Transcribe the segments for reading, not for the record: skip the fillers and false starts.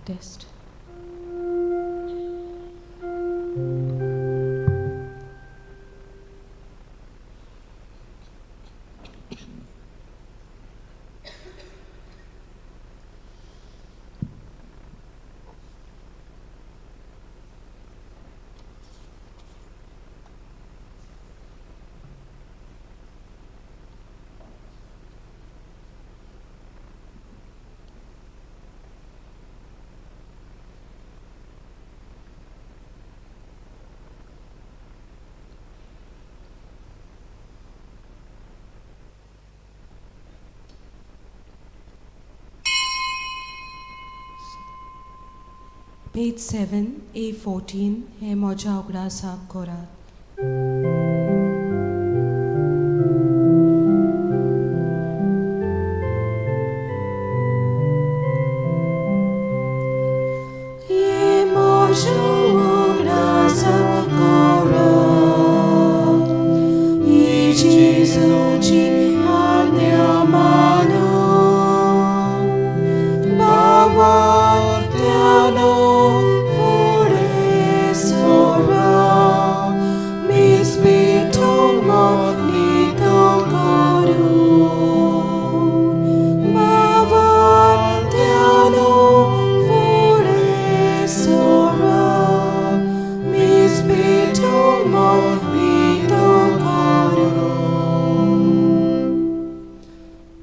Test. Page 7, A14, हे मोजा उगडा साफ करात. हे मोजा उगडा साफ करात. ही जेजूची आज्ञा मानो. बाबा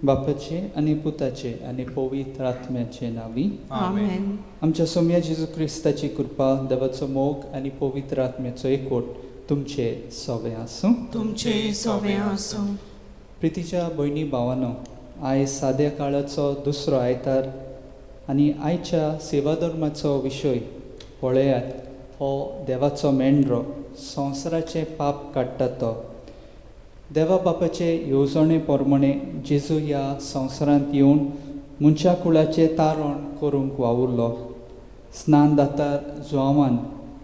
बापाचे आणि पुताचे आणि पवित्र आत्म्याचे नावी आमेन. आमच्या सोम्या जेजू क्रिस्ताची कृपा, देवाचो मोग आणि पवित्र आत्म्याचो एकवट तुमचे सवे आसूं. तुमचे सवे आसूं. प्रितीच्या भयणी भावांनो, आयज साद्या काळाचो दुसरो आयतार आनी आयच्या सेवा धर्माचो विशय पळयात. हो देवाचो मेंढरो संवसाराचें पाप काडटा तो. देवा बापाचे येवजणे प्रमाणे जेजू ह्या संवसारांत येवन मनशा कुळाचें तारण करूंक वावुरलो. स्नान दातार जुआवान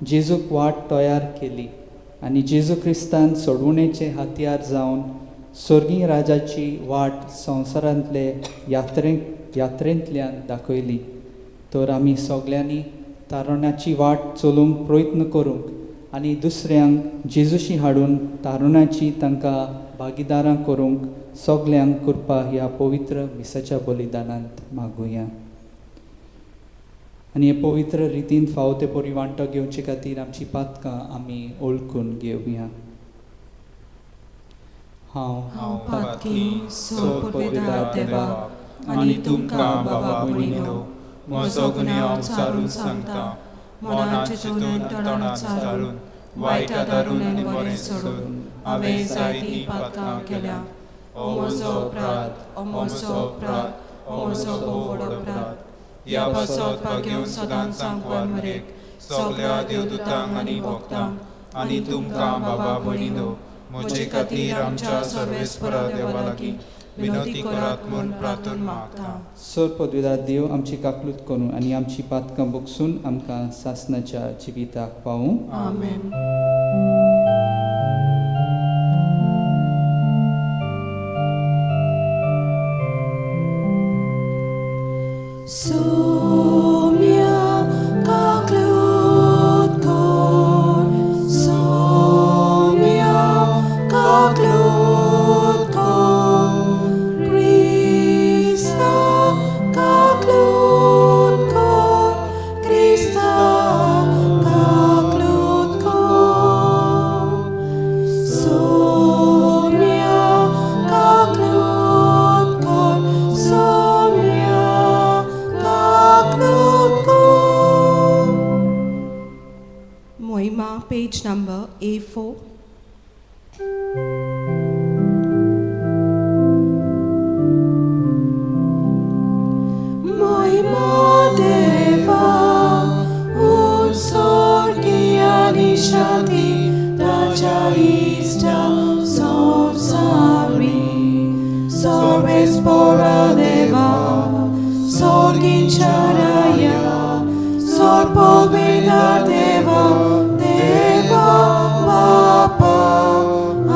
जेजूक वाट तयार केली आनी जेजू क्रिस्तान सोडवणेचे हातयार जावन स्वर्गीय राजाची वाट संवसारांतले यात्रेंतल्यान दाखयली. तर आमी सगल्यांनी तारणाची वाट चलूंक प्रयत्न करूंक आनी दुसऱ्यांक जेजूशी हाडून तारुणाची तांकां भागीदारां करूंक सगल्यांक कृपा ह्या पवित्र मिसाच्या बलिदानांत मागुया. आनी हे पवित्र रितीन फावो ते परी वांटो घेवचे खातीर आमची पातकां आमी ओळखून घेवया. हांव पातकी सोपविदार देवा आनी तुमकां बाबा भयणीनो, म्हजो गुन्यांव चारून सांगता. मनाचे तोंडान चारून वायटा दारून आनी बरें सोडून हांवें जायतीं पातकां केल्या. ओ म्हजो अपराध, ओ म्हजो अपराध, ओ म्हजो भोव व्हड अपराध. ह्या बसत घेवन सदांच सांगवान मरेक सगळ्या देवदूतांक आनी भक्तांक आनी तुमकां बाबा भयणीनो, म्हजे खातीर आमच्या सर्वेस्परा देवा लागीं विनंती करात म्हूण प्रार्थना मागता. सर पदवीदार देव आमची काकलूत करूं आनी आमची पातकां भोगसून आमकां सासणाच्या जिविताक पावूं. आमेन. सोम्या काकलूत कर, सोम्या काकलूत कर. क्रिस्ता काकलूत कर, क्रिस्ता काकलूत कर. सोम्या काकलूत कर, सोम्या काकलूत कर. Moima, page number A4. Moima deva un sorgiani shati taja ista sonsari. Sorvespora deva sorgin charaya. Sorpoveda deva deva bapa.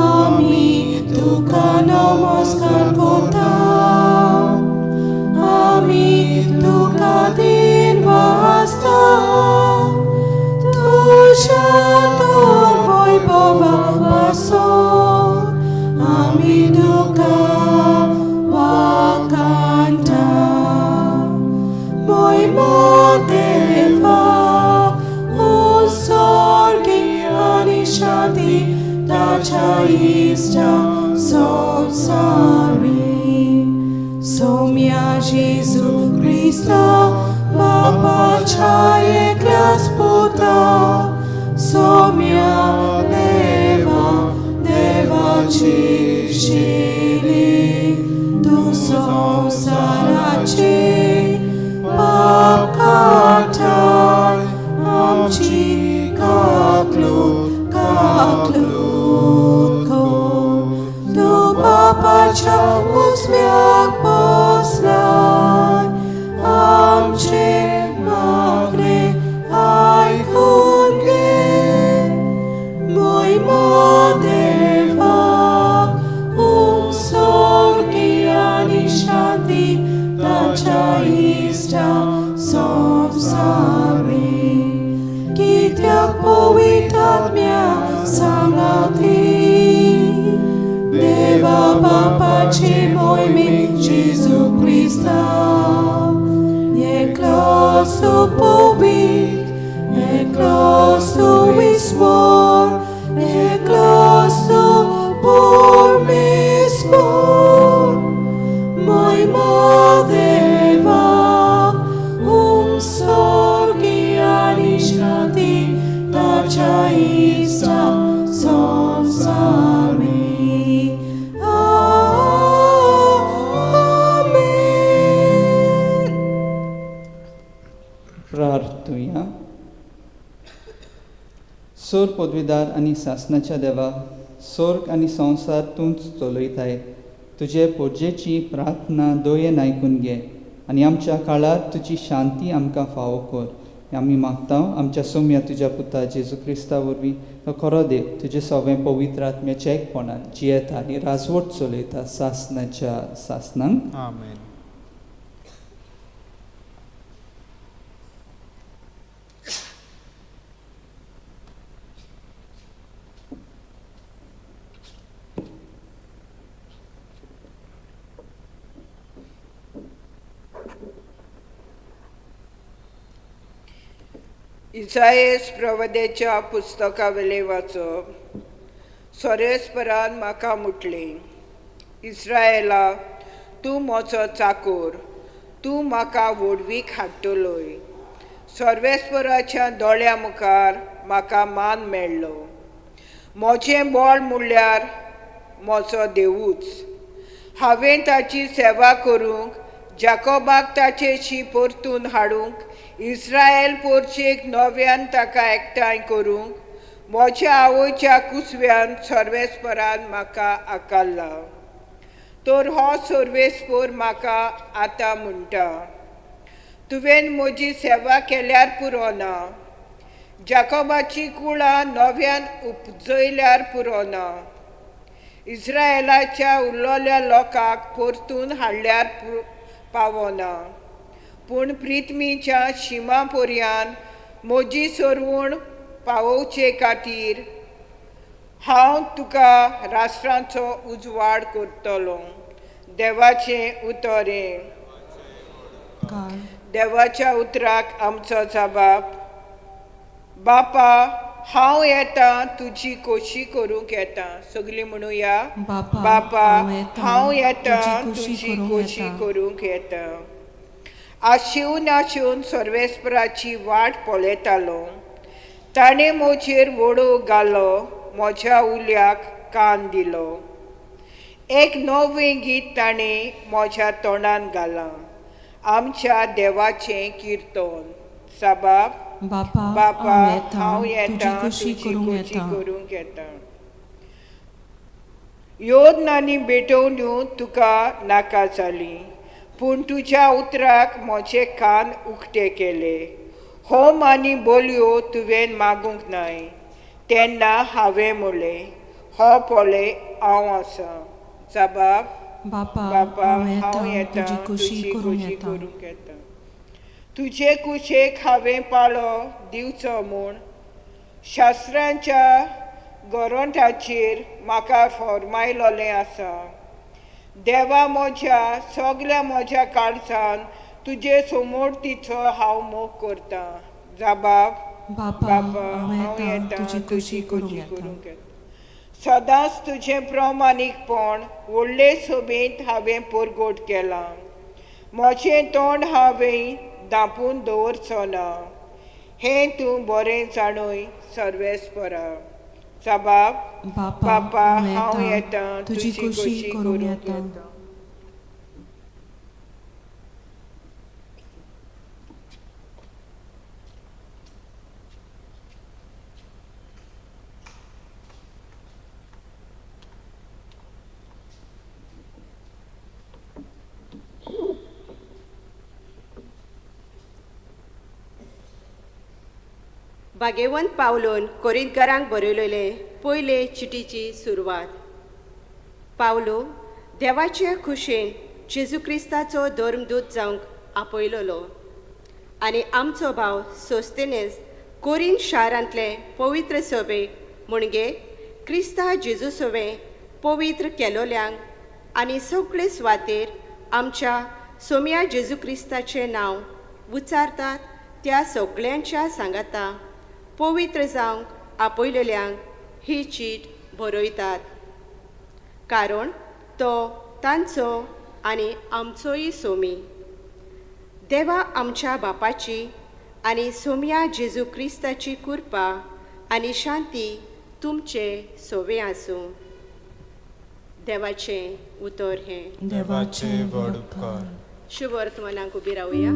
Ami tuka namaskar kota. Ami tuka din आमी तुका वखाणटा मोयमो देवा उत्सर्गी आनी शांती ताच्या इष्टा संसारी सौम्या जेजू क्रिस्ता बापाच्या एकल्या पुता सौम्या देवा देवाची शिली तू संसाराचे पाप काटाय आमची काकलूत को तू बापाच्या उजव्याक बसलाय आमचे मागणे ऐकून घे मोयमो देवाक उत्सर्गी आनी शांती ताच्या इष्टा संसारी कित्याक पवित्र आत्म्या सांगाती देवा बापाचे मोहिमेत जेजू क्रिस्ता एकलोच तू पवित्र एकलोच तू ईश्वर एकलोच तू परमेश्वर मोहिमा देवाक उत्सर्गी आनी शांती ताच्या इष्टा संसारी प्रार्थुया. सोर पदवीदार आनी शासनाच्या देवा स्वर्ग आनी संसार तूंच चलयताय तुजे पोरजेची प्रार्थना दोयेन आयकून घे आनी आमच्या काळार तुजी शांती आमकां फावो कर आमी मागता आमच्या सौम्या तुज्या पुता जेजू क्रिस्ता वरवीं तो खरो देव तुजे सगळें पवित्र आत्म्याच्या एकपणान जियेता आनी राजवट चलयता शासनाच्या शासनांक आमेन. इसायेस प्रवदेच्या पुस्तका वेले वाचप. सोरेस्परान म्हाका म्हटलें, इस्रायेला तूं म्हजो चाकोर, तूं म्हाका व्हडवीक हाडटलोय. सर्वेस्पराच्या दोळ्या मुखार म्हाका मान मेळ्ळो. म्हजें बोळ म्हणल्यार म्हजो देवूच. हांवें ताची सेवा करूंक, जाकोबाक ताचेशी परतून हाडूंक, इस्रायल पोरचेक नव्यान ताका एकठांय करूंक म्हज्या आवयच्या कुसव्यान सर्वेस्परान म्हाका आकारला. तर हो सर्वेस्पर म्हाका आतां म्हणटा, तुवें म्हजी सेवा केल्यार पुरो ना, जाकोबाची कुळां नव्यान उपजयल्यार पुरो ना, इस्रायेलाच्या उरलोल्या लोकांक परतून हाडल्यार पावना, पूण प्रिथ्वीच्या शिमा पर्यान म्हजी सरवण पावोवचे खातीर हांव तुका राष्ट्रांचो उजवाड करतलो. देवाचें उतरें. देवाच्या उतराक आमचो जबाब, बापा हांव येतां तुजी खोशी करूंक येतां. सगळीं म्हणुया, बापा हांव येतां तुजी खोशी करूंक येतां. आशिवून आशिवून सर्वेस्पराची वाट पळयतालो. ताणें म्हजेर वडो घालो, म्हज्या उल्याक कान दिलो. एक नवें गीत ताणें म्हज्या तोंडान घालां, आमच्या देवाचें किर्तन. साबाब, बापा हांव येतां तुजी खोशी करूंक येतां. योद आनी भेटोवण्यो तुका नाका जाली, पूण तुज्या उतराक म्हजे कान उक्ते केले. होम आनी बोलयो तुवें मागूंक नाय. तेन्ना हांवें म्हणलें, हो पळय हांव आसां. जबाब, बापा हांव येतां तुजी खोशी करूंक येतां. तुजे कुशेक हांवें पाळो दिवचो म्हूण शास्त्रांच्या गोरोंठाचेर म्हाका फॉर्मायलोलें आसा. देवा म्हज्या सगळ्या म्हज्या काळजान तुजे समोर्तीचो हांव मोग करतां. जबाब बापा हांव येता तुजी खुशी करूंक येता. सदांच तुजें प्रामाणीकपण व्हडले सभेंत हांवें परगट केलां. म्हजें तोंड हांवें धांपून दवरचो ना. हें तूं बरें जाणूय सर्वेस्परा. जबाब बापा हांव येता तुजी खुशी करूंक येता. भाग्यवंत पावलोन कोरिंथकारांक बरयलेले पयले चिटीची सुरवात. पावलो देवाचे खुशेन जेजू क्रिस्ताचो धर्मदूत जावंक आपयलोलो आनी आमचो भाव सोस्तेनेस कोरिंथ शारांतले पवित्र सभेक म्हणजे क्रिस्ता जेजू सवे पवित्र केलोल्यांक आनी सगळे सुवातेर आमच्या सोम्या जेजू क्रिस्ताचें नांव उच्चारतात त्या सगळ्यांच्या सांगाता पवित्र जावंक आपयलेल्यांक ही चीट बरयतात. कारण तो तांचो आनी आमचोय सोमी. देवा आमच्या बापाची आनी सोम्या जेजू क्रिस्ताची कृपा आनी शांती तुमचे सोवे आसूं. देवाचें उतर हें. देवाचे व्हड उपकार. शुभ वर्तमानाक उबी रावया.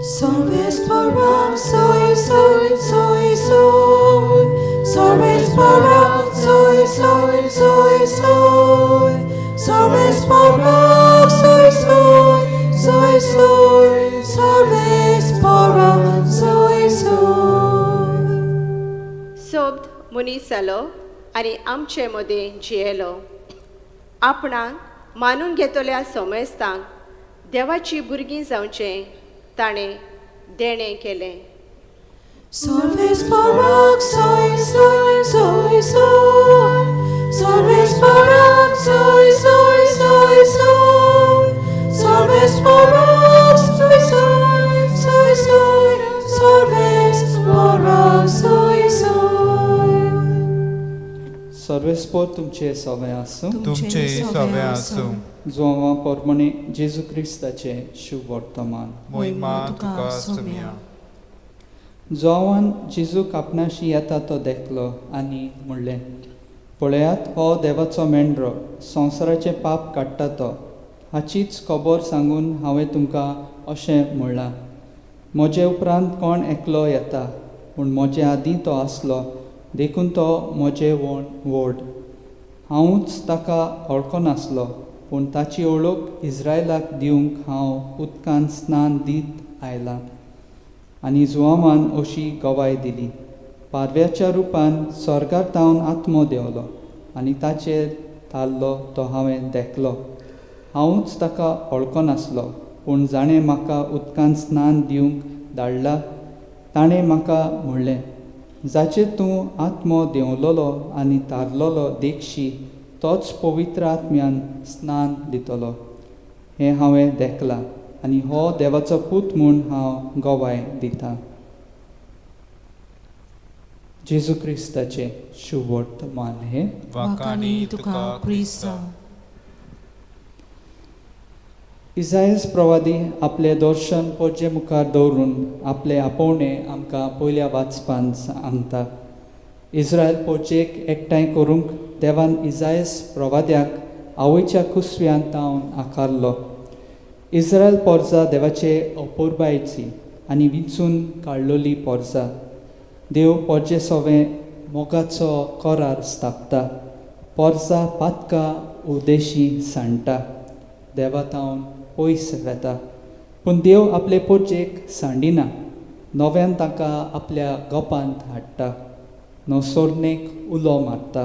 Sorvesporam soy soy soy soy. Sorvesporam soy soy soy soy. Sorvesporam soy soy soy soy. Sorvesporam soy soy. सोबत मनीस जालो आनी आमचे मदें जियेलो. आपणाक मानून घेतल्या सोमेस्तांक देवाची भुरगीं जावचें ताणें देणें केलें. Sorvesporam soy soy soy soy. Sorvesporam soy soy soy soy. Sorvesporam soy soy soy soy. Sorvesporam soy soy. सर्वेस्पोर तुमचे सोवे आसूं. तुमचे सोवे आसूं. जोवा पोरमणे जेजू क्रिस्ताचे शुभ वर्तमान. मोहिमा तुका सोम्या. जोवान जेजूक आपणाशी येता तो देखलो आनी म्हणलें, पळयात हो देवाचो मेंढरो संवसाराचें पाप काडटा तो. हाचीच खबर सांगून हांवें तुमकां अशें म्हणलां. म्हजे उपरांत कोण एकलो येता पूण म्हजे आदीं तो आसलो देखून तो म्हजे व्हड. हांवूच ताका वळखनासलो पूण ताची वळख इस्रायलाक दिवंक हांव उदकान स्नान दीत आयलां. आनी जुआमान अशी गवाय दिली. पारव्याच्या रुपान स्वर्गांतावन आत्मो देंवलो आनी ताचेर ताल्लो तो हांवें देखलो. हांवूच ताका वळखनासलो पूण जाणें म्हाका उदकान स्नान दिवंक धाडला ताणें म्हाका म्हणलें, जाचेर तूं आत्मो देंवलोलो आनी तारलोलो देखशी तोच पवित्र आत्म्यान स्नान दितलो. हें हांवें देखलां आनी हो देवाचो पूत म्हूण हांव गवाय दितां. जेजू क्रिस्ताचें शुभ वर्तमान हें. वाकानी तुका क्रिस्ता. इसायास प्रवादी आपले दर्शन पोरचे मुखार दवरून आपले आपोवणें आमकां पयल्या वाचपान सांगता. इस्रायल पोरचेक एकठांय करूंक देवान इसायास प्रवाद्याक आवयच्या कुसव्यान तावन आकारलो. इस्रायल पोरजा देवाचे अपुरबायेची आनी विंचून काडलोली पोरजा. देव पोरजे सोवे मोगाचो करार स्थापता. पोरजा पातकां उदेशी सांडटा. देवा तावन पयस वेता पूण देव आपले पोरचेक सांडिना. नव्यान ताका आपल्या गोपांत हाडटा. नवसोरनेक उलो मारता.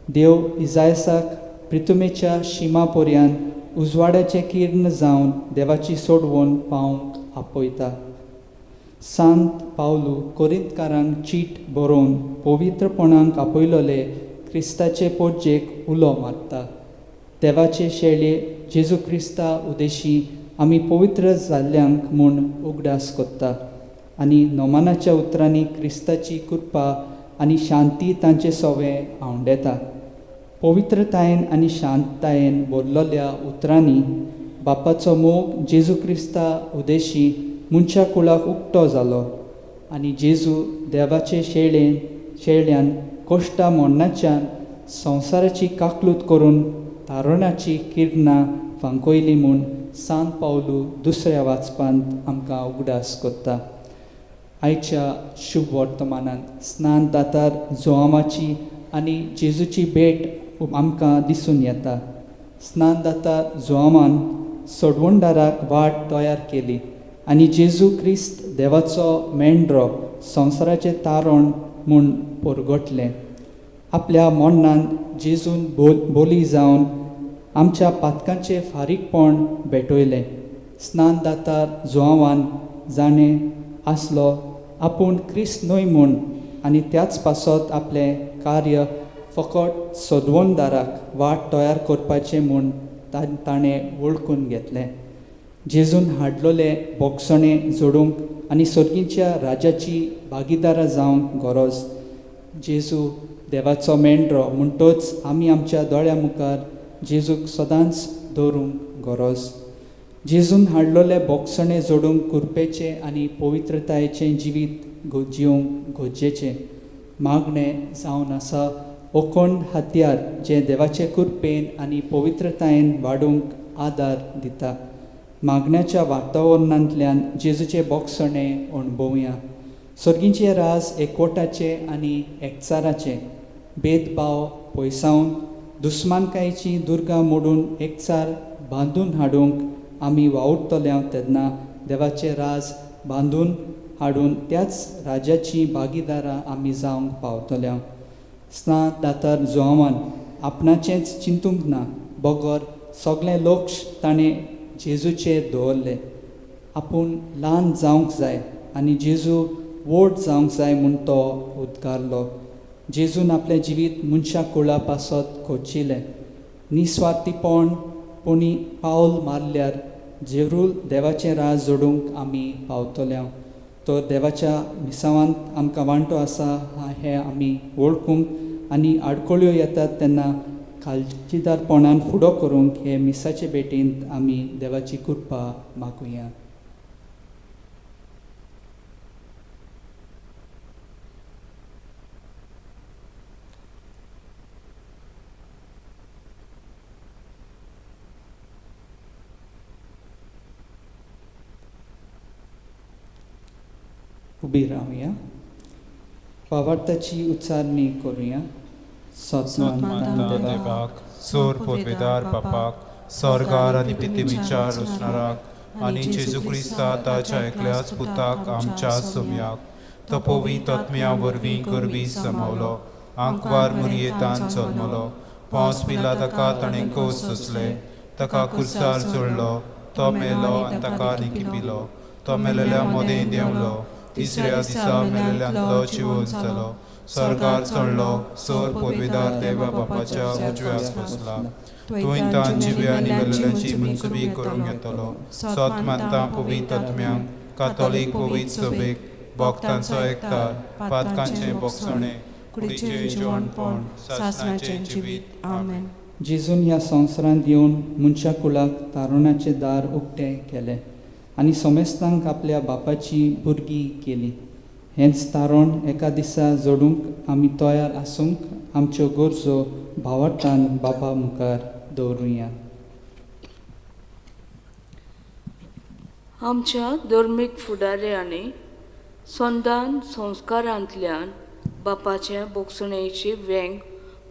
देव इसायासाक प्रितुमेच्या शिमा पर्यान उजवाड्याचें किर्ण जावन देवाची सोडवण पावंक आपयता. सांत पावलू कोरिंतकारांक चीट बरोवन पवित्रपणांक आपयलोले क्रिस्ताचे पोरजेक उलो मारता. देवाचे शेळे जेजू क्रिस्ता उदेशी आमी पवित्र जाल्ल्यांक म्हूण उगडास कोत्ता आनी नोमानाच्या उतरांनी क्रिस्ताची कृपा आनी शांती तांचे सोवें आंवडेता. पवित्रतायेन आनी शांततायेन भरलोल्या उतरांनी बापाचो मोग जेजू क्रिस्ता उदेशी मनशा कुळाक उक्तो जालो आनी जेजू देवाचे शेळ्यान कोश्टा मोडनाच्यान संवसाराची काकलूत करून तारुणाची किरणां फांकोयली म्हूण सांत पावलू दुसऱ्या वाचपांत आमकां उगडास कोत्ता. आयच्या शुभ वर्तमानांत स्नान दातार जोआमाची आनी जेजूची भेट आमकां दिसून येता. स्नान दातार जोआमान सोडवणदाराक वाट तयार केली आनी जेजू क्रिस्त देवाचो मेंढरो संवसाराचें तारण म्हूण परगटलें. आपल्या मोन्नान जेजून बोली जावन आमच्या पातकांचें फारीकपण भेटयलें. स्नान दातार जोआवान जाणें आसलो आपूण क्रिस्त न्हय म्हूण आनी त्याच पासत आपलें कार्य फकत सोदवणदाराक वाट तयार करपाचें म्हूण ताणें वळखून घेतलें. जेजून हाडलोले बोगसणें जोडूंक आनी सर्गीच्या राजाची भागीदारां जावंक गरज. जेजू देवाचो मेंढरो म्हणटच आमी आमच्या दोळ्या मुखार जेजूक सदांच दवरूंक गरज. जेजून हाडलोले बोगसणें जोडूंक कुरपेचें आनी पवित्रतायेचें जिवीत जिवंक गरजेचें. मागणें जावन आसा ओखंड हात्यार जें देवाचे कृपेन आनी पवित्रतायेन वाडूंक आदार दिता. मागण्याच्या वातावरणांतल्यान जेजूचें बोगसणें अणभवया. सर्गीचें राज एकवटाचें आनी एकचाराचें. भेदभाव पयसावन दुस्मानकायेची दुर्गा मोडून एकचार बांदून हाडूंक आमी वावुरतल्या तेन्ना देवाचें राज बांदून हाडून त्याच राजाची भागीदारां आमी जावंक पावतल्या. स्नान दातार जोआमान आपणाचेंच चिंतूंक ना, बगर सगळें लक्ष ताणें जेजूचेर दवरलें. आपूण ल्हान जावंक जाय आनी जेजू व्हड जावंक जाय म्हूण तो उद्गारलो. जेजून आपलें जिवीत मनशा कुळा पासत खोचिलें. निस्वार्थीपणपणी पावल मारल्यार जरूर देवाचें राज जोडूंक आमी पावतल्या. तो देवाच्या मिसावांत आमकां वांटो आसा हें आमी वळखूंक आनी आडखळ्यो येतात तेन्ना खालचीदारपणान फुडो करूंक हे मिसाचे भेटेंत आमी देवाची कृपा मागुया. उबी रावया. वावरताची उच्चारणी करुया. सत्माता देवाक, सोर पोरवेदार बापाक, स्वर्गार आनी पृथ्वीच्या रचणाराक आनी जेजू क्रिस्ता ताच्या एकल्याच पुताक आमच्या सोम्याक तो पवित्र आत्म्या वरवीं गरबी समावलो, आंकवार मुरयेंतान जल्मलो, पोंस पिला ताका ताणें कोस सोंसले, ताका कुर्सार जोडलो, तो मेलो आनी ताका लिखिपिलो, तो मेलेल्या मोदें देंवलो, तिसऱ्या दिसा मेलेल्यांतलो जिवंत जालो, स्वर्गार चडलो, सोर पोरवेदार देवा बापाच्या उजव्याक बसला, थंय तान जिव्या आनी मेलेल्यांची मनसुबी करूंक येतलो. सत मानता पवित्र आत्म्यांक, कातोलीक पवित्र सभेक, भक्तांचो एकठार, पातकांचें बोगसणें, कुडीचें जेवणपण, सासणाचें जिवीत. आमेन. जेजून ह्या संवसारांत येवन मनशा कुळाक तारुणाचें दार उक्तें केलें आनी समेस्तांक आपल्या बापाची भुरगीं केली. हेंच तारण एका दिसा जोडूंक आमी तयार आसूंक आमच्यो गरजो भावार्थान बापा मुखार दवरुया. आमच्या धर्मीक फुडाऱ्यांनी संदान संस्कारांतल्यान बापाच्या बोगसणेची वेंग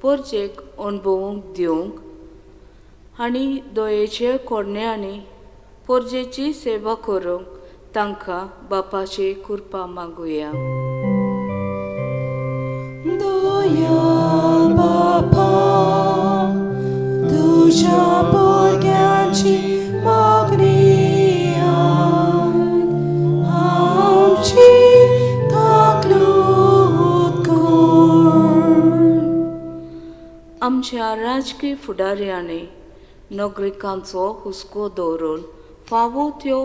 परजेक अणभवूंक दिवंक आनी दोयेचे कोडण्यांनी परजेची सेवा करूंक तांकां बापाची कृपा मागुया. दयाल बापा, तुझ्या भुरग्यांची मागणी आमची आमच्या राजकीय फुडाऱ्यांनी नागरिकांचो हुस्को दवरून फावो त्यो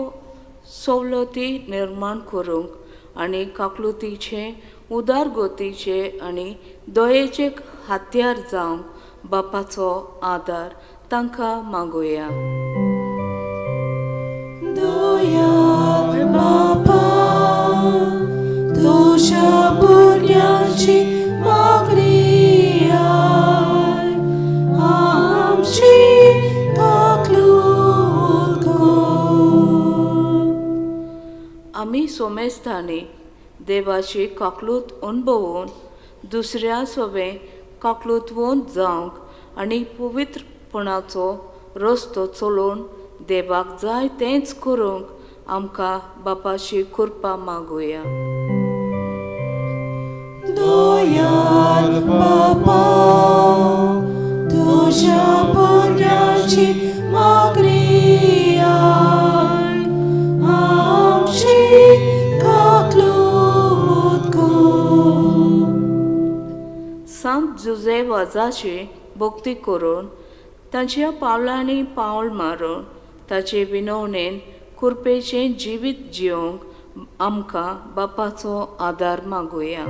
सवलती निर्माण करूंक आनी काकलुतीचे उदारगतीचे आनी दयेचे हात्यार जावंक बापाचो आदार तांकां मागुया. दयाळ बापा, तुझ्या भुरग्यांची मागणी आय, आमची तकलीफ कर. आमी सोमेस्तांनी देवाची काकलूत अणभवून दुसऱ्या सोबे काकलूतवंत जावंक आनी पवित्रपणाचो रस्तो चलोवन देवाक जाय तेंच करूंक आमकां बापाची कृपा मागुया. दयाळ बापा, तुझ्या भुरग्यांची मागणी आय, आमची तकलीफ कर. संत जुझेवाजाची भक्ती करून तांच्या पावलांनी पावल मारून ताचे विनवणेन कृपेचें जिवीत जिवंक आमकां बापाचो आदार मागुया.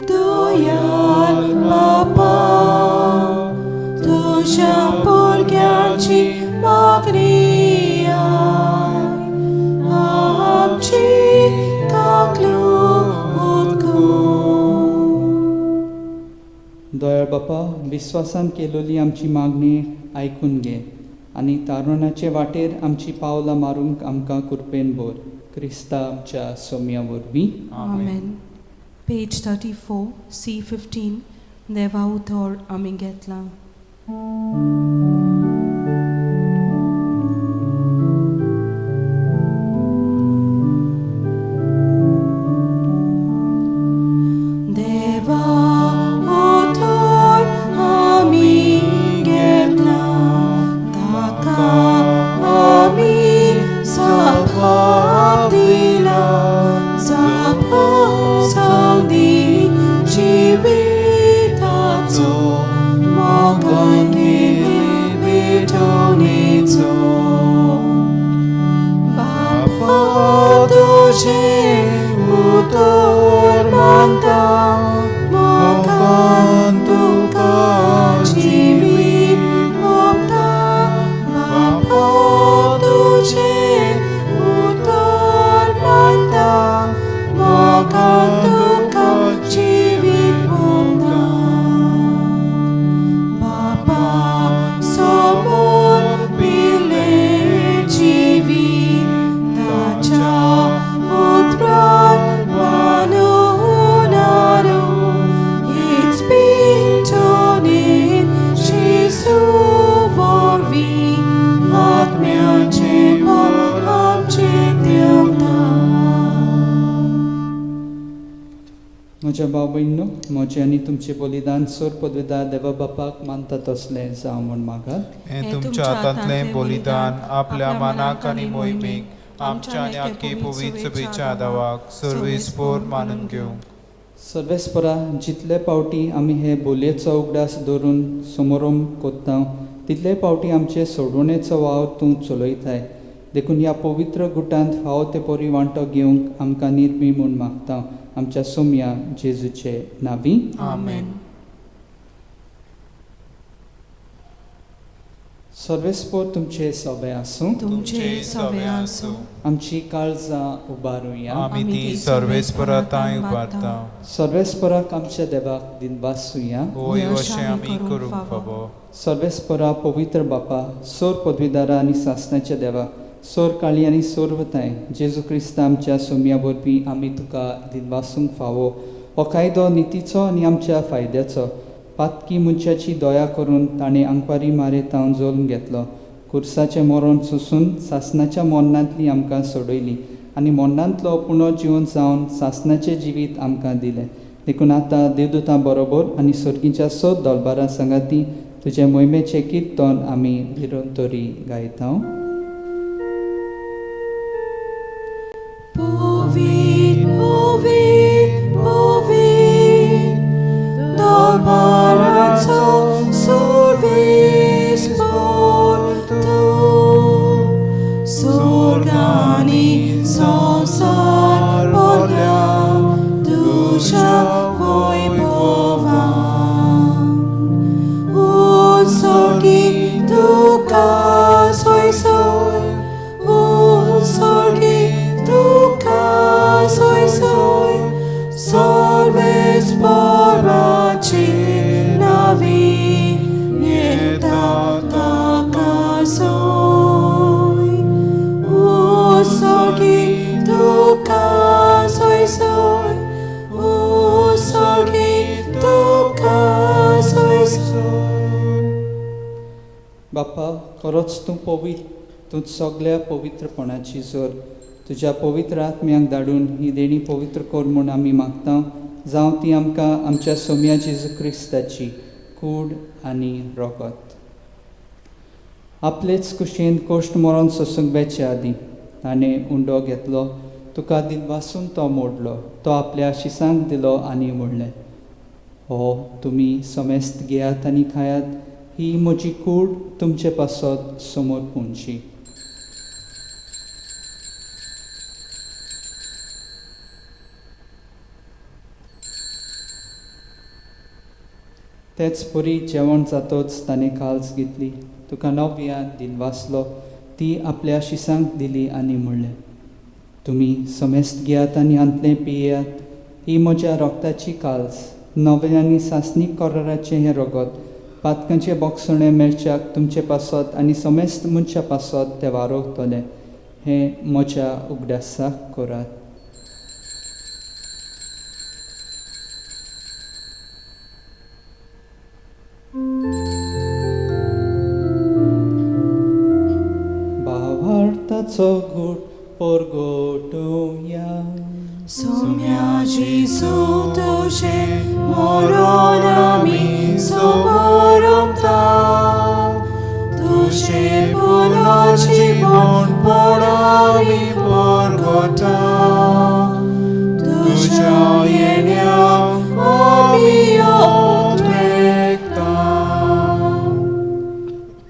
दयाळ बापा, तुझ्या भुरग्यांची मागणी आय, आमची तकलीफ कर. दयाळ बापा, विश्वासान केलेली आमची मागणी आयकून घे आनी तारुणाचे वाटेर आमची पावलां मारूंक आमकां कृपेन भर. क्रिस्ता आमच्या सोम्या वरवीं. Amen. Page 34, C15, देवा उतर आमी घेतला. देवा उतर आमी घेतला, ताका आमी सापाप दिला, सापाप सावदी जिविताचो मोगान घेवन भेटोवनेचो. बापा तुझें उतर मागता, मोगान तुका जिवीत भोगता. बापा तुझें उतर मागता, मोगान तुका जिवीत भोगता. बापा समोर पिले जिवीत ताच्या उतरार मानून हारो. It's been done in Jesu वरवीं, आत्म्याचे बळ आमचे देवता. म्हज्या भाव भयणींनो, म्हजें आनी तुमचें बलिदान सोर पदवेदार देवा बापाक मानता तसलें जावं म्हूण मागात. हे तुमच्या हातांतलें बलिदान आपल्या मानाक आनी मोहिमेक आमच्या आनी आख्खे पवित्र सभेच्या आदावाक सर्वेस्पोर मानून घेवंक. सर्वेस्परा, जितले पावटी आमी हे बोलयेचो उगडास धरून समोरून कोत्ता तितले पावटी आमचे सोडवणेचो वावर तूं चलयताय. देखून ह्या पवित्र गुटांत फावो ते परी वांटो घेवंक आमकां निर्मी म्हूण मागता. आमच्या सोम्या जेजूचे नांवी. Amen. सर्वेस्पोर तुमचे सोबे आसूं. तुमचे सवे आसूं. आमची काळजां उबारुया. आमी ती सर्वेस्पराताय उबारता. सर्वेस्पराक आमच्या देवाक दिनवासूया. होय अशें आमी करूंक फावो. सर्वेस्परा पवित्र बापा, सोर पदवीदारा आनी सासणाच्या देवा, सोर काळी आनी सोर वताय जेजू क्रिस्ता आमच्या सोम्या वरवीं आमी तुका दिनवासूंक फावो. हो कायदो नितीचो आनी आमच्या फायद्याचो. पातकी मनशाची दया करून ताणें आंकवारी मारेत हांव जोलून घेतलो. खुर्साचें मरण सोंसून सासणाच्या मोन्नांतली आमकां सोडयली आनी मोन्नांतलो पुणो जिवन जावन सासणाचें जिवीत आमकां दिलें. देखून आतां देवदूतां बरोबर आनी सर्गीच्या सोद दोलबारां सांगाती तुजे मोहिमेचें किर्तन आमी भिरून तोरी गायता. Povit, povit, povit, dolba तुझ्या वैभवान उत्सर्गी तुका सोय सोय उत्सर्गी तुका सोय सोय सर्वेस्पराची नावी येता ताका सोय उत्सर्गी तुका सोय सोय उत्सर्गी तुका सोय सोय. बाप्पा, खरोच तूं तूं सगळ्या पवित्रपणाची जोर तुज्या पवित्र आत्म्याक धाडून ही देणी पवित्र कर म्हूण आमी मागता. जावं ती आमकां आमच्या सोम्या जेजू क्रिस्ताची कूड आनी रोगत. आपलेच कुशीन कोश्ट मरोन सोंसुंकब्याच्या आदीं ताणें उंडो घेतलो, तुका दिनवासून तो मोडलो, तो आपल्या शिसांक दिलो आनी म्हणलें, हो तुमी समेस्त घेयात आनी खायात, ही म्हजी कूड तुमचे पासत समोर पुंची. तेच परी जेवण जातोच ताणें काल्स घेतली, तुका नव्यान दिनवासलो, ती आपल्या शिसांक दिली आनी म्हणलें, तुमी समेस्त घेयात आनी हांतलें पियेयात, ही म्हज्या रोगताची काल्स, नवें आनी सासणीक कोराराचें हें रगत, पातकांचे बोगसणे मेळच्याक तुमचे पासत आनी समेस्त मनशा पासत ते वारोवतले. हें म्हज्या उगडासाक करात. भावार्थाचो गूढ परगटोवया. सोम्या जेजू तुझे मरण आमी समोरता, तुझे पुनर्जीवन पडावी परगटा, तुझ्या येण्याक आमी उद्वेगता.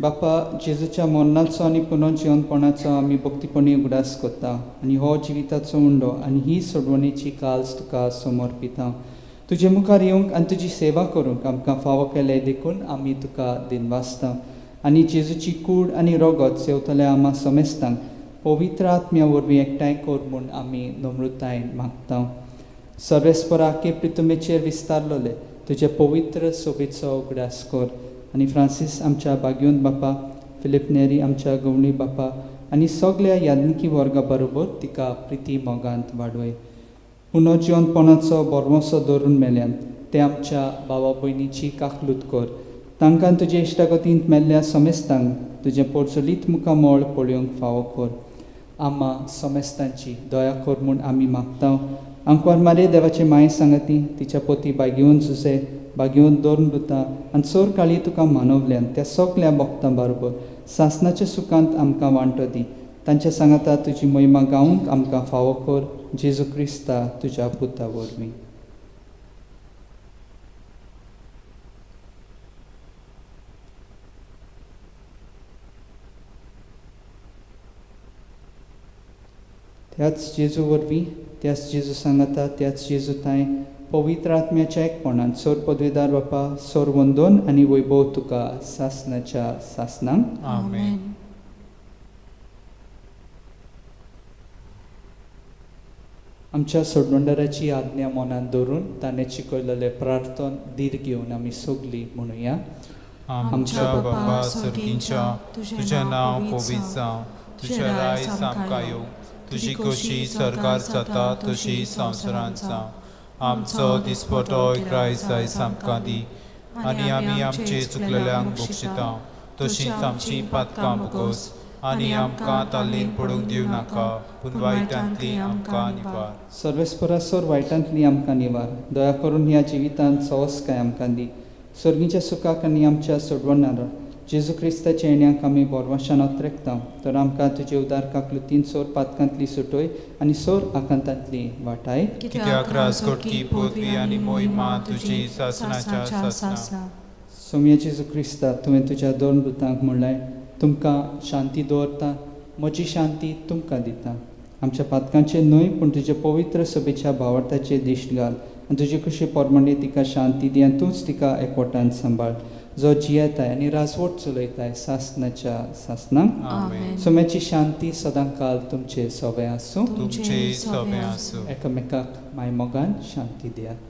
बाप्पा, जेजूच्या मरणाचो आनी पुनर्जीवनपणाचो आमी भक्तीपणी उगडास करता आनी हो जिविताचो उंडो आनी ही सोडवणेची काल्स तुका समर्पिता. तुजे मुखार येवंक आनी तुजी सेवा करूंक आमकां फावो केले देखून आमी तुका दिनवासता आनी जेजूची कूड आनी रोगत सेवतल्या आमा समेस्तांक पवित्र आत्म्या वरवीं एकठांय कर म्हूण आमी नम्रतायेन मागता. सर्वेस्परा के प्रितुमेचेर विस्तारलोले तुजे पवित्र सोबेचो उगडास कर आनी फ्रांसीस आमच्या बागयोन बापा, फिलिप नेरी आमच्या गवळी बापा आनी सगळ्या यादनिकी वर्गा बरोबर तिका प्रिती मोगांत वाडवय. पुनर्जीवनपणाचो बोरमोसो दवरून मेल्यान ते आमच्या भावा भयणीची काकलूत कर. तांकां तुजे इश्टागतींत मेल्ल्या समेस्तांक तुजें पोरचुलीत मुखामोळ पळोवंक फावो कर. आम्हा समेस्तांची दया कर म्हूण आमी मागता. आंकवार मारे देवाचे माये सांगाती तिच्या पोती बागेवन झुजे बागेवन दोन दुता आनी चोर काळी तुका मानवल्यान त्या सगळ्या भक्तां बरोबर सासणाच्या सुखांत आमकां वांटो दी. तांच्या सांगाता तुजी महिमा गावंक आमकां फावो कर. जेजू क्रिस्ता तुज्या पुता वरवीं. त्याच जेजू वरवीं, त्याच जेजू सांगाता, त्याच जेजू ताय पवित्र आत्म्याच्या एकपणान सोर पदवीदार बापा, सोर वंदन आनी वैभव तुका सासणाच्या सासणांक. आमेन. आमच्या सोडवंडराची आज्ञा मनान दवरून ताणें शिकयलेले प्रार्थन धीर घेवन आमी सगळीं म्हणुया. आमच्या बापा सर्गींच्या, तुझें नांव पवित्र जावं, तुजें रायज आमकां येवं, तुजी कशी सरकार जाता तशी संवसारांत जावं. आमचो दिसपटोय रायज आयज आमकां दी आनी आमी आमचे चुकलेल्यांक बक्षिता तशींच आमची पातकां बुगोस आनी आमकां ताल्लीन पडूंक दिवं नाका, पूण वायटांतली आमकां निवार. सर्वेस्परासोर वायटांतली आमकां निवार. दया करून ह्या जिवितांत सवस्काय आमकां दी. सर्गीच्या सुखाक आनी आमच्या सोडवणारा जेजू क्रिस्ताच्या येण्याक आमी बोरवाशान ओत्रेकता. तर आमकां तुजे उदार काकलुतीन सोर पातकांतली सुटोय आनी सोर आकांतांतली वाटाय. कित्याक राजकोटकी पदवी आनी मोहिमा तुजी सासणाच्या सासणा. सोम्या जेजू क्रिस्ता, तुवें तुज्या दोन दुतांक म्हणलें, तुमकां शांती दवरता, म्हजी शांती तुमकां दिता. आमच्या पातकांचे न्हय पूण तुजे पवित्र सभेच्या भावार्थाचे दिश्ट घाल आनी तुजी कशी पोरमंडी तिका शांती दी आनी तूंच तिका एकवटान सांबाळ जो जियेताय आनी राजवट चलयताय सासनाच्या सासनांक आमेन. सोम्याची शांती सदां काल तुमचे सोबे आसूं तुमचे सोबे आसूं. एकामेकाक मायमोगान शांती दियात.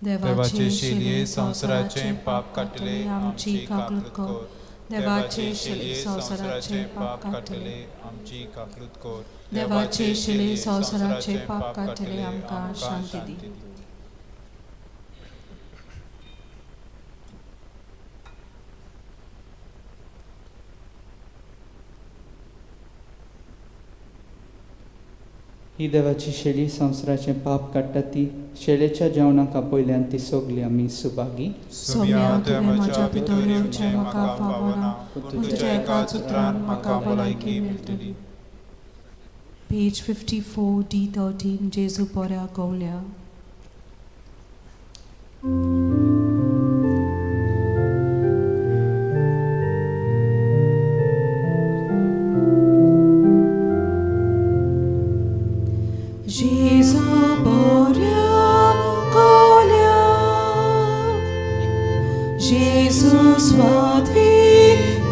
देवाचे शेलये संवसाराचे पाप काटले आमची काकूत कोर. देवाचे शेलये संवसाराचे पाप काटले आमची काकूत कोर. देवाचे शेलये संवसाराचे पाप काटले आमकां शांती दी. ही देवाची शेळी संवसाराचें पाप काडटा ती शेळेच्या जेवणाक पयल्यान ती सोगली आमी सुभागी. सोम्या तुवें म्हज्या भितर येवचें म्हाका फावना, पूण तुज्या एकाच उतरान म्हाका भलायकी मेळटली. Page 54, D13, Jesu Porya Gaulia. Jesu Porya Gaulia, Jesus Wadvi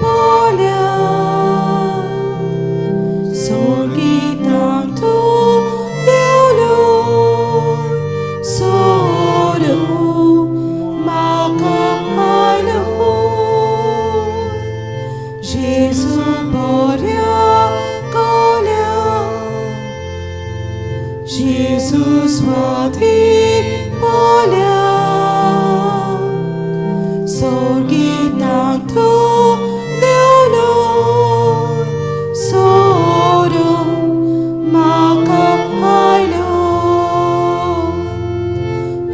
Porya, Sorgitang tu Deulur, Soru Makahalur, Jesu Porya Gaulia, Jesus Wadvi Porya, Sorgitang tu Deulur, Soru Makahalur,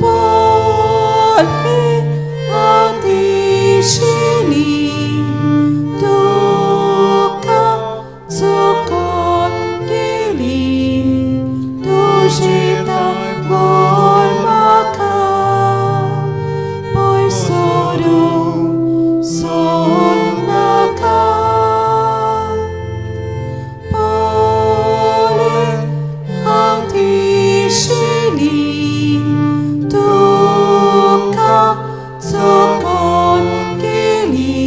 Pole Adishili Duka Tsukor Gili Dushita Bol Maka Boy Soru Son Naka Pole Adishili Duka Tsukor Gili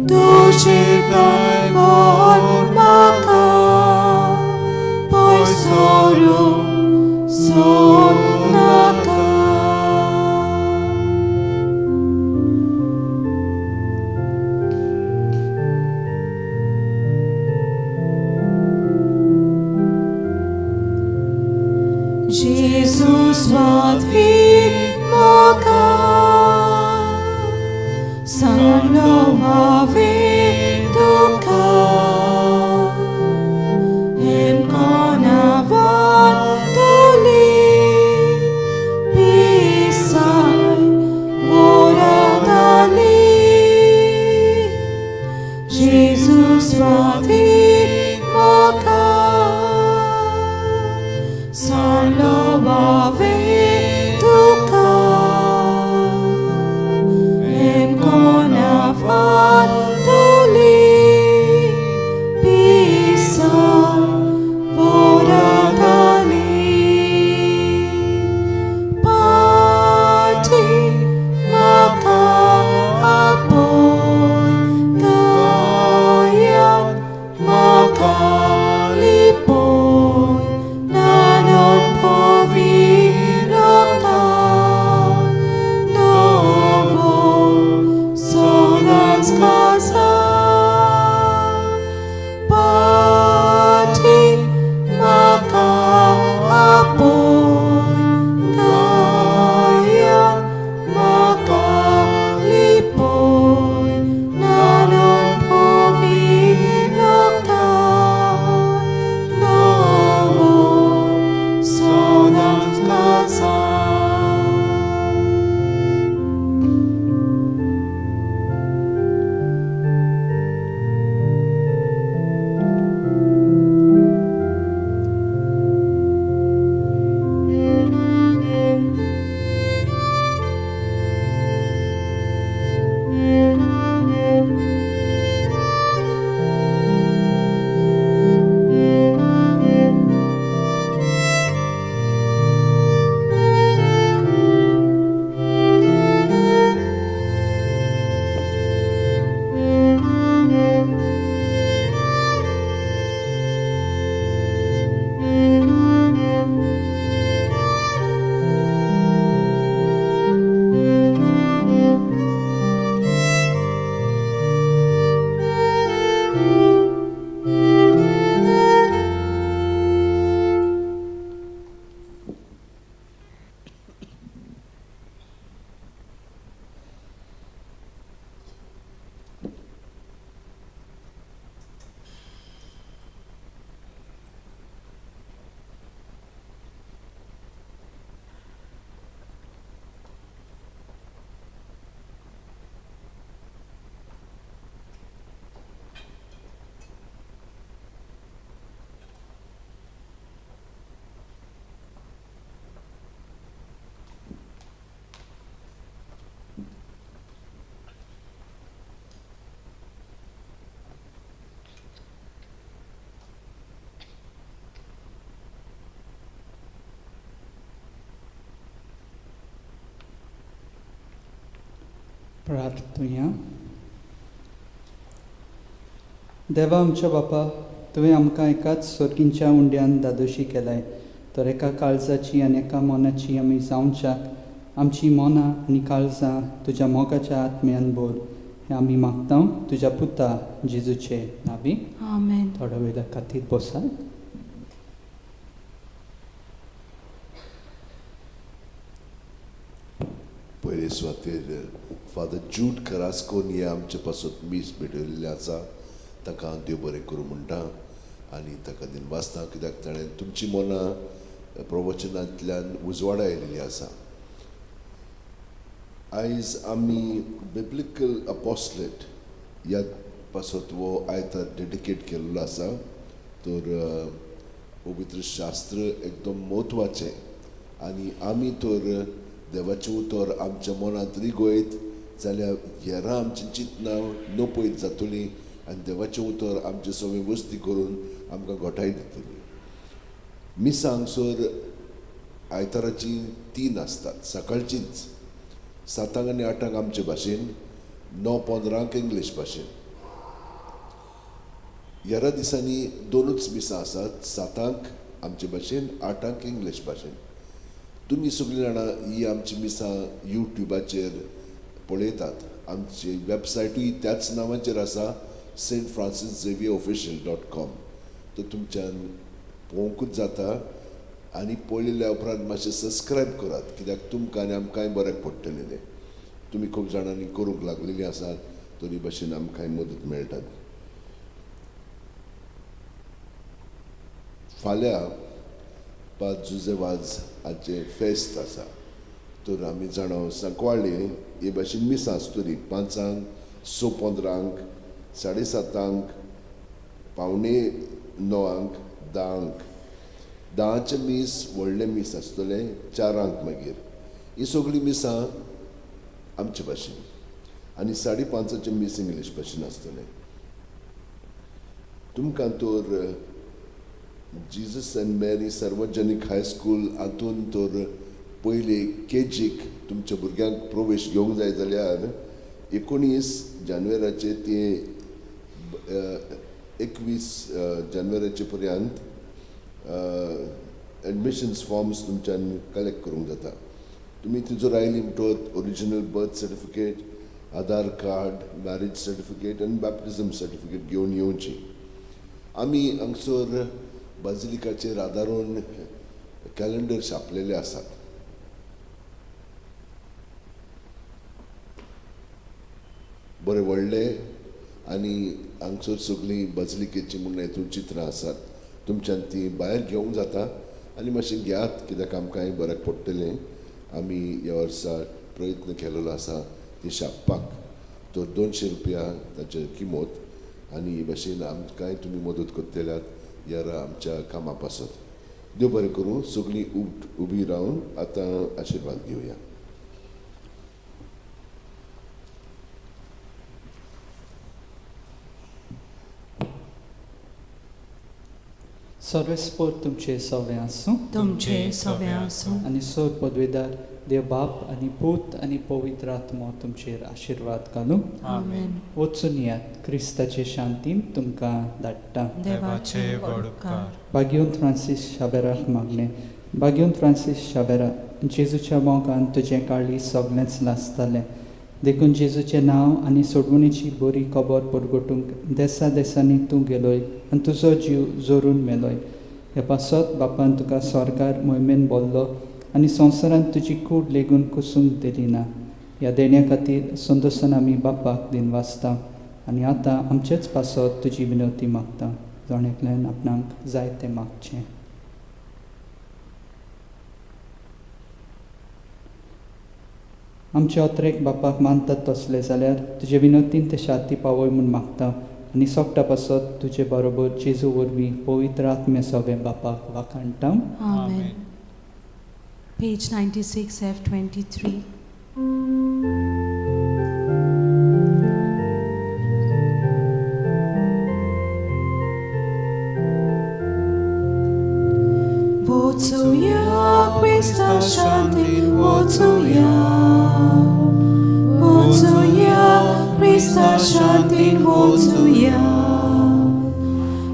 Dushita Bol Maka Boy Soru Son Naka. Jesus Wadvi Moka Sanlo Ave Duka Hem Konavan Duli Pisai Voradali Jesus Wadvi Moka Sanlo Ave Duka Em Konavan प्रार्थुया. देवा आमच्या बापा, तुवें आमकां एकाच सर्गींच्या उंड्यान दादोशी केलाय, तर एका काळजाची आनी एका मनाची आमी जावच्याक आमची मनां आनी काळजां तुज्या मोगाच्या आत्म्यान भर हें आमी मागता तुज्या पुता जेजूचे नांवी. Amen. थोड्या वेळा खातीर बसात. पयले सुवातेर फादर जूड करास्कोन हे आमचे पासून मीस भेटयल्ले आसा, ताका हांव देव बरें करूं म्हणटा आनी ताका दिन वाचता, कित्याक ताणें तुमची मनां प्रवचनांतल्यान उजवाडा आयिल्ली आसा. आयज आमी बिब्लिकल अपॉस्लेट ह्या पासत हो आयतार डेडिकेट केल्लो आसा. तर पवित्र शास्त्र एकदम म्हत्वाचें आनी आमी तर देवाचें उतर आमच्या मनांत रिगोयत जाल्यार हेरां आमचीं चिंतनां नपयत जातलीं आनी देवाचें उतर आमचे सगळें वस्ती करून आमकां घोटाय दितली. मिसां हांगसर आयताराची 3 आसतात, सकाळचींच 7 आनी 8 आमचे भाशेन, 9:15 इंग्लीश भाशेन. ह्या दिसांनी 2च मिसां आसात, 7 आमचे भाशेन, 8 इंग्लीश भाशेन. तुमी सगळीं जाणां ही आमची मिसां यूट्यूबाचेर पळयतात. आमची वेबसायटूय त्याच नांवाचेर आसा, stfrancisxavierofficial.com. तो तुमच्यान पळोवंकूच जाता आनी पळयलेल्या उपरांत मातशें सबस्क्रायब करात, कित्याक तुमकां आनी आमकांय बऱ्याक पडटलें तें. तुमी खूब जाणांनी करूंक लागलेलीं आसात, तरी भाशेन आमकांय मदत मेळटात. फाल्यां 5 जुजेवाज हाचे फेस्त आसा, तर आमी जाणो सांकवाळे हे भाशेन मिसां आसतली. 5, 6:15, 7:30, 8:45, 10. 10चे मीस व्हडले मीस आसतले, 4 मागीर. ही सगळीं मिसां आमचे भाशेन आनी 5:30चे मीस इंग्लीश भाशेन आसतले. तुमकां तर जिजस एंड मेरी सार्वजनीक हायस्कूल हातून तर पयली केजीक तुमच्या भुरग्यांक प्रवेश घेवंक जाय जाल्यार 19 जानेवारीचे ते 21 जानेवारीचे पर्यंत एडमिशन्स फॉर्म्स तुमच्यान कलेक्ट करूंक जाता. तुमी तिजोर आयली म्हणटच ओरिजिनल बर्थ सर्टिफिकेट, आधार कार्ड, मॅरेज सर्टिफिकेट आनी बॅप्टिजम सर्टिफिकेट घेवन येवची. आमी हांगसर बाजिलिकाचेर आदारून कॅलेंडर छापलेले आसात. बरे व्हडले आनी हांगसर सगळीं बाजिलिकेची म्हूण हेतून चित्रां आसात. तुमच्यान ती भायर घेवंक जाता आनी मातशें घेयात, कित्याक आमकांय बऱ्याक पडटलें. आमी ह्या वर्सा प्रयत्न केलेलो आसा ती छापपाक. तर 200 रुपया ताची किंमत आनी हे भाशेन आमकांय तुमी मदत करतल्यात ह्या आमच्या कामा पासत. देव बरें करूं. सगळीं उबी रावन आतां आशिर्वाद घेवया. सर्वेस्पोर तुमचे सवे आसूं. तुमचे सवे आसूं. आनी सर पदवीदार देव बाप आनी पूत आनी पवित्र आत्मो तुमचेर आशिर्वाद घालूं. आमेन. वचून यात, क्रिस्ताचे शांतीन तुमकां धाडटा. देवाचे व्हड उपकार. भाग्यवंत फ्रांसीस शाबेराक मागलें. भाग्यवंत फ्रांसीस शाबेरा, जेजूच्या मोगान तुजें काळी सगळेंच लासतालें. देखून जेजूचें नांव आनी सोडवणेची बरी खबर परगटूंक देसा देसांनी तूं गेलोय आनी तुजो जीव जोरून मेलोय. हे पासत बापान तुका स्वर्गार मोहिमेन बोल्लो आनी संवसारांत तुजी कूड लेगून कुसूंक दिली ना. ह्या देण्या खातीर संदोसन आमी बापाक दिन वाचता आनी आतां आमचेच पासत तुजी विनवती मागता. जोणेकल्यान आपणाक जाय तें मागचें. आमचे अत्रेक बापाक मानतात तसले जाल्यार तुजे विनंतीन ते शाती पावय म्हूण मागता आनी सोगटा पासत तुजे बरोबर जेजू वरवीं पवित्र आत्मे सगळें बापाक वाखाणटा. Amen. Page 96, F23. Wocuja Krista Shanti, wocuja Questa shantin Wozuya,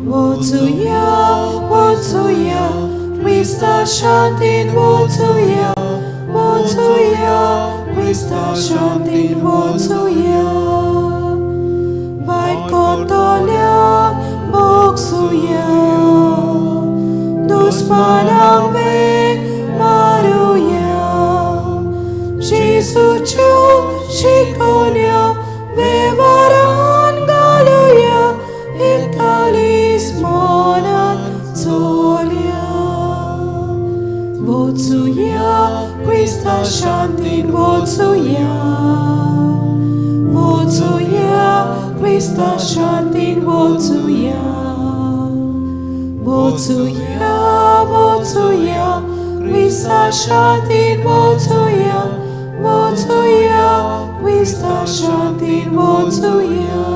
Wozuya, Wozuya, Questa shantin Wozuya, Wozuya, Questa shantin Wozuya. Vai kotolia boksuya, dus panang ve maruya, Jesu chu shikonya vevaran galuya, ekalis monan solia. Vozuya, questa shantin vozuya, Vozuya, questa shantin vozuya, Vozuya, Vozuya, questa shantin vozuya, Vozuya, questa shantin vozuya.